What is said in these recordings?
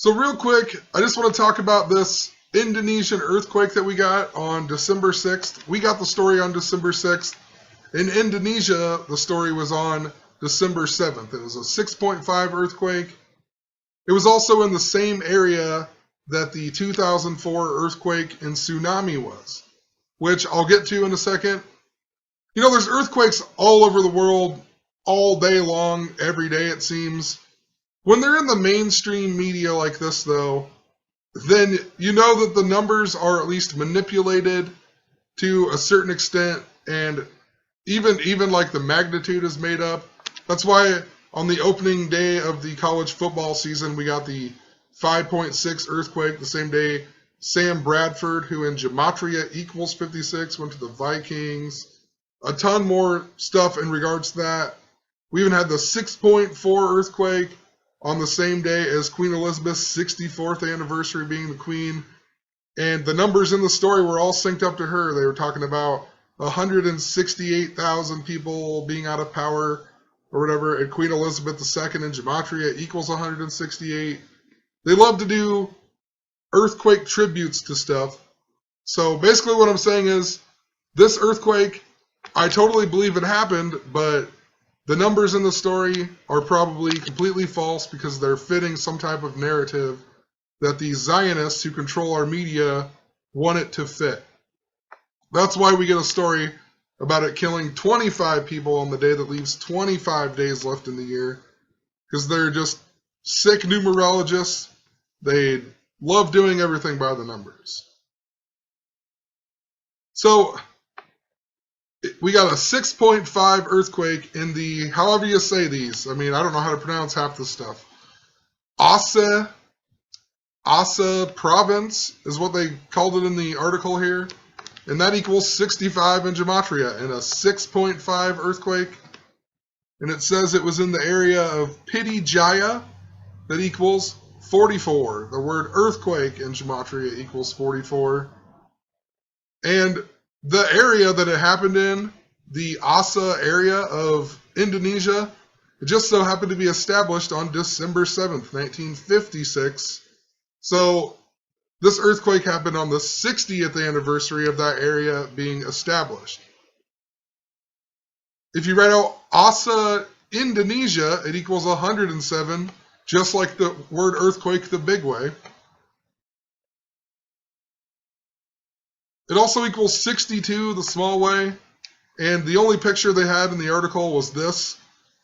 So real quick, I just want to talk about this Indonesian earthquake that we got on December 6th. We got the story on December 6th. In Indonesia, the story was on December 7th. It was a 6.5 earthquake. It was also in the same area that the 2004 earthquake and tsunami was, which I'll get to in a second. You know, there's earthquakes all over the world all day long, every day it seems. When they're in the mainstream media like this, though, then you know that the numbers are at least manipulated to a certain extent, and even like the magnitude is made up. That's why on the opening day of the college football season, we got the 5.6 earthquake. The same day, Sam Bradford, who in Gematria equals 56, went to the Vikings. A ton more stuff in regards to that. We even had the 6.4 earthquake on the same day as Queen Elizabeth's 64th anniversary being the queen. And the numbers in the story were all synced up to her. They were talking about 168,000 people being out of power or whatever, and Queen Elizabeth II in Gematria equals 168. They love to do earthquake tributes to stuff. So basically what I'm saying is, this earthquake, I totally believe it happened, but the numbers in the story are probably completely false because they're fitting some type of narrative that the Zionists who control our media want it to fit. That's why we get a story about it killing 25 people on the day that leaves 25 days left in the year, because they're just sick numerologists. They love doing everything by the numbers. So we got a 6.5 earthquake in the, however you say these. I mean, I don't know how to pronounce half this stuff. Aceh province is what they called it in the article here. And that equals 65 in Gematria, and a 6.5 earthquake. And it says it was in the area of Pidijaya. That equals 44. The word earthquake in Gematria equals 44. And the area that it happened in, the Aceh area of Indonesia, it just so happened to be established on December 7th, 1956. So this earthquake happened on the 60th anniversary of that area being established. If you write out Aceh, Indonesia, it equals 107, just like the word earthquake the big way. It also equals 62 the small way, and the only picture they had in the article was this,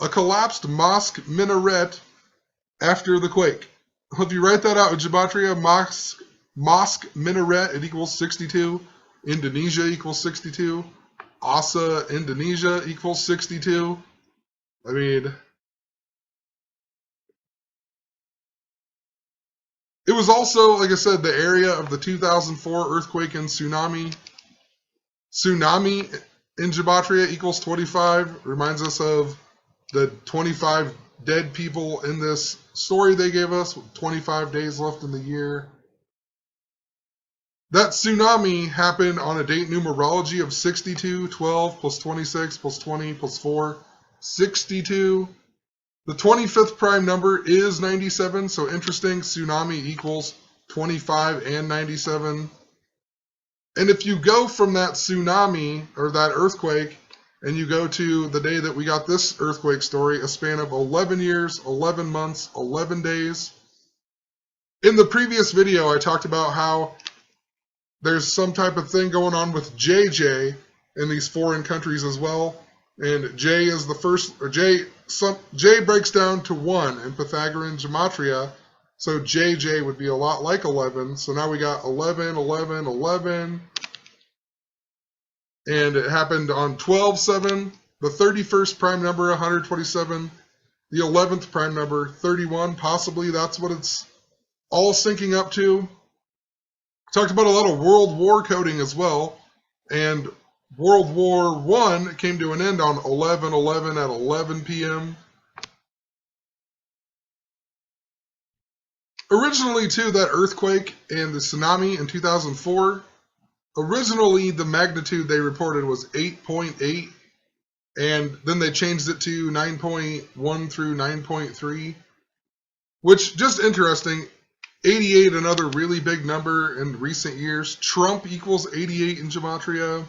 a collapsed mosque minaret after the quake. If you write that out in Gematria, mosque minaret, it equals 62. Indonesia equals 62. Aceh, Indonesia equals 62. I mean, it was also, like I said, the area of the 2004 earthquake and tsunami. Tsunami in Gematria equals 25. Reminds us of the 25 dead people in this story they gave us, with 25 days left in the year. That tsunami happened on a date numerology of 62, 12, plus 26, plus 20, plus 4, 62. The 25th prime number is 97, so interesting. Tsunami equals 25 and 97. And if you go from that tsunami, or that earthquake, and you go to the day that we got this earthquake story, a span of 11 years, 11 months, 11 days. In the previous video, I talked about how there's some type of thing going on with JJ in these foreign countries as well. And J is the first, or J breaks down to 1 in Pythagorean Gematria. So JJ would be a lot like 11. So now we got 11, 11, 11. And it happened on 12-7. The 31st prime number, 127. The 11th prime number, 31. Possibly that's what it's all syncing up to. Talked about a lot of World War coding as well. And World War I came to an end on 11-11 at 11 p.m. Originally, too, that earthquake and the tsunami in 2004, originally the magnitude they reported was 8.8, and then they changed it to 9.1 through 9.3, which, just interesting, 88, another really big number in recent years. Trump equals 88 in gematria.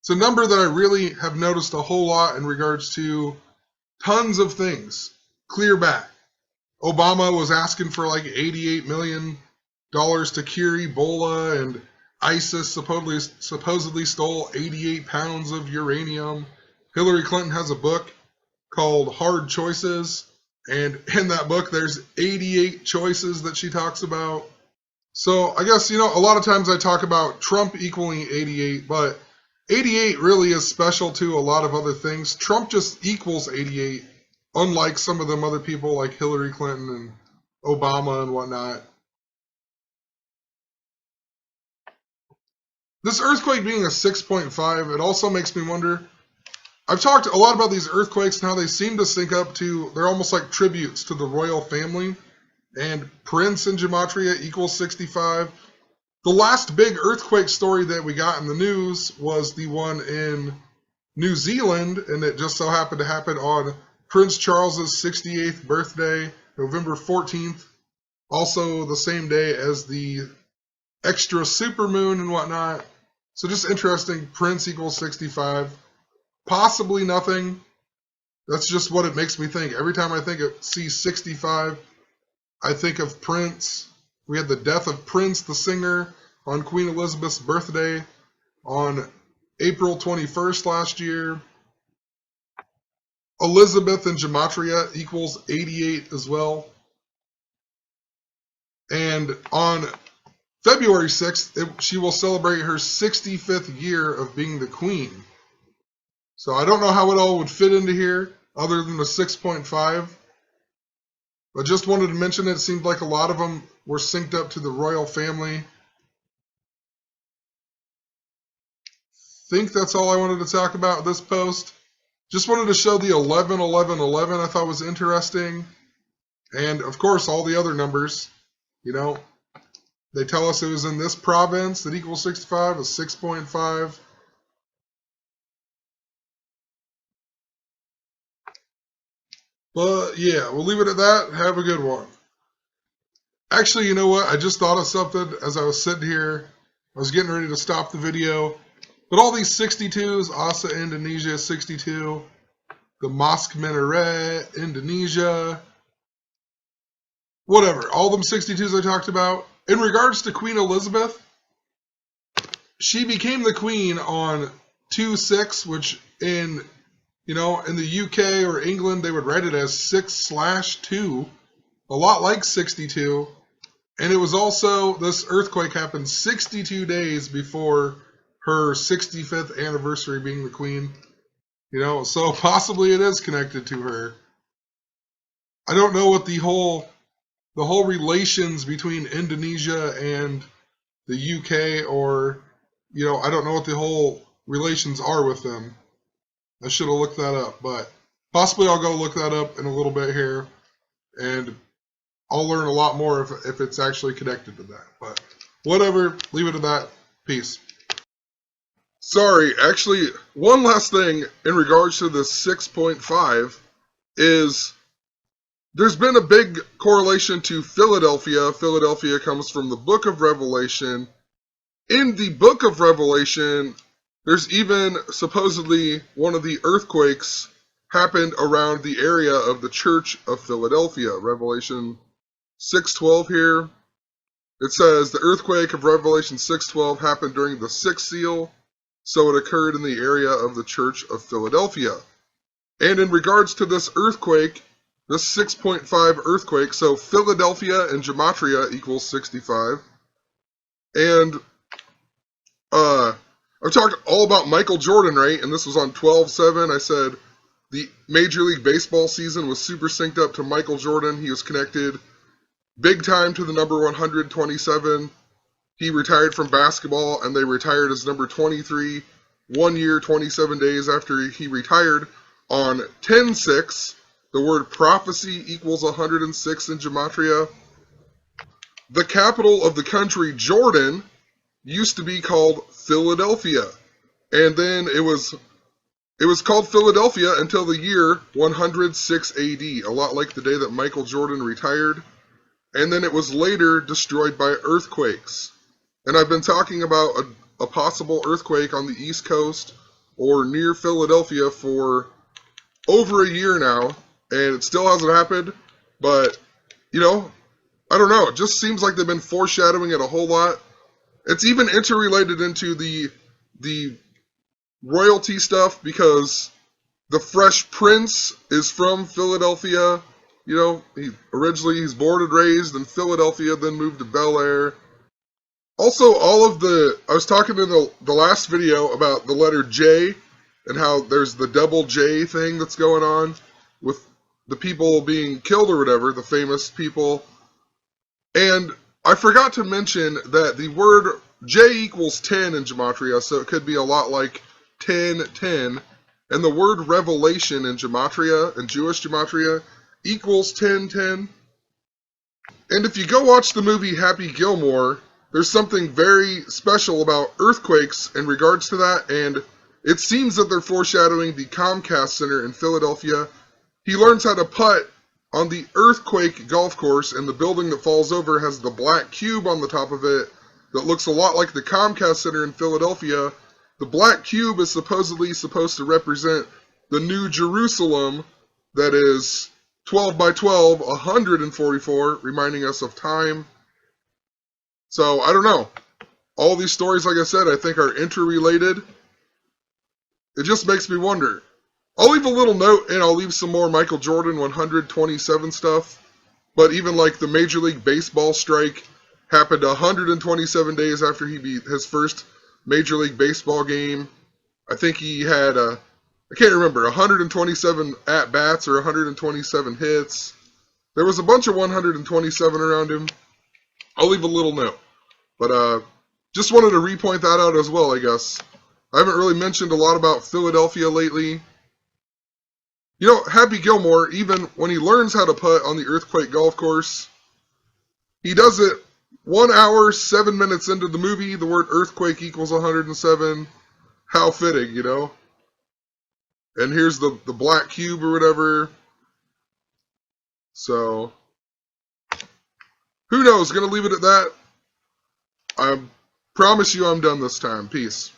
It's a number that I really have noticed a whole lot in regards to tons of things. Clear back. Obama was asking for like $88 million to cure Ebola, and ISIS supposedly stole 88 pounds of uranium. Hillary Clinton has a book called Hard Choices, and in that book there's 88 choices that she talks about. So I guess, a lot of times I talk about Trump equaling 88, but 88 really is special to a lot of other things. Trump just equals 88, unlike some of them other people like Hillary Clinton and Obama and whatnot. This earthquake being a 6.5, it also makes me wonder. I've talked a lot about these earthquakes and how they seem to sync up to, they're almost like tributes to the royal family. And Prince in gematria equals 65. The last big earthquake story that we got in the news was the one in New Zealand, and it just so happened to happen on Prince Charles's 68th birthday, November 14th, also the same day as the extra supermoon and whatnot. So just interesting, Prince equals 65. Possibly nothing. That's just what it makes me think. Every time I see 65, I think of Prince. We had the death of Prince, the singer, on Queen Elizabeth's birthday on April 21st last year. Elizabeth in gematria equals 88 as well. And on February 6th, she will celebrate her 65th year of being the queen. So I don't know how it all would fit into here other than the 6.5. But just wanted to mention it seemed like a lot of them were synced up to the royal family. Think that's all I wanted to talk about this post. Just wanted to show the 11, 11, 11 I thought was interesting. And of course all the other numbers, they tell us it was in this province that equals 65, a 6.5. But yeah, we'll leave it at that. Have a good one. Actually, you know what? I just thought of something as I was sitting here. I was getting ready to stop the video. But all these 62s, Asa Indonesia 62, the Mosque Minaret, Indonesia, whatever. All them 62s I talked about. In regards to Queen Elizabeth, she became the queen on 2/6, which in the UK or England, they would write it as 6/2, a lot like 62. And it was also, this earthquake happened 62 days before her 65th anniversary being the queen. So possibly it is connected to her. I don't know what the whole relations between Indonesia and the UK, or, I don't know what the whole relations are with them. I should have looked that up, but possibly I'll go look that up in a little bit here, and I'll learn a lot more if it's actually connected to that. But whatever, leave it at that. Peace. Sorry, actually, one last thing in regards to this 6.5 is there's been a big correlation to Philadelphia. Philadelphia comes from the Book of Revelation. In the Book of Revelation, there's even supposedly one of the earthquakes happened around the area of the Church of Philadelphia. Revelation 6:12 here. It says the earthquake of Revelation 6:12 happened during the sixth seal, so it occurred in the area of the Church of Philadelphia. And in regards to this earthquake, this 6.5 earthquake, so Philadelphia and gematria equals 65. And I've talked all about Michael Jordan, right? And this was on 12/7. I said the Major League Baseball season was super synced up to Michael Jordan. He was connected big time to the number 127. He retired from basketball, and they retired as number 23 1 year, 27 days after he retired on 10/6. The word prophecy equals 106 in gematria. The capital of the country, Jordan, used to be called Philadelphia, and then it was called Philadelphia until the year 106 AD, a lot like the day that Michael Jordan retired. and then it was later destroyed by earthquakes. And I've been talking about a possible earthquake on the East Coast or near Philadelphia for over a year now, and it still hasn't happened. But, you know, I don't know. It just seems like they've been foreshadowing it a whole lot. It's even interrelated into the royalty stuff because the Fresh Prince is from Philadelphia. You know, he's born and raised in Philadelphia, then moved to Bel Air. Also, I was talking in the last video about the letter J and how there's the double J thing that's going on with the people being killed or whatever, the famous people. And I forgot to mention that the word J equals 10 in Gematria, so it could be a lot like 10, 10. And the word revelation in Gematria, in Jewish Gematria, equals 10, 10. And if you go watch the movie Happy Gilmore, there's something very special about earthquakes in regards to that, and it seems that they're foreshadowing the Comcast Center in Philadelphia. He learns how to putt on the earthquake golf course, and the building that falls over has the black cube on the top of it that looks a lot like the Comcast Center in Philadelphia. The black cube is supposedly supposed to represent the New Jerusalem that is 12 by 12, 144, reminding us of time. So, I don't know. All these stories, like I said, I think are interrelated. It just makes me wonder. I'll leave a little note, and I'll leave some more Michael Jordan 127 stuff. But even like the Major League Baseball strike happened 127 days after he beat his first Major League Baseball game. I think he had, I can't remember, 127 at-bats or 127 hits. There was a bunch of 127 around him. I'll leave a little note. But just wanted to repoint that out as well, I guess. I haven't really mentioned a lot about Philadelphia lately. You know, Happy Gilmore, even when he learns how to putt on the earthquake golf course, he does it 1 hour, 7 minutes into the movie. The word earthquake equals 107. How fitting, you know? And here's the black cube or whatever. So, who knows? Gonna leave it at that. I promise you I'm done this time. Peace.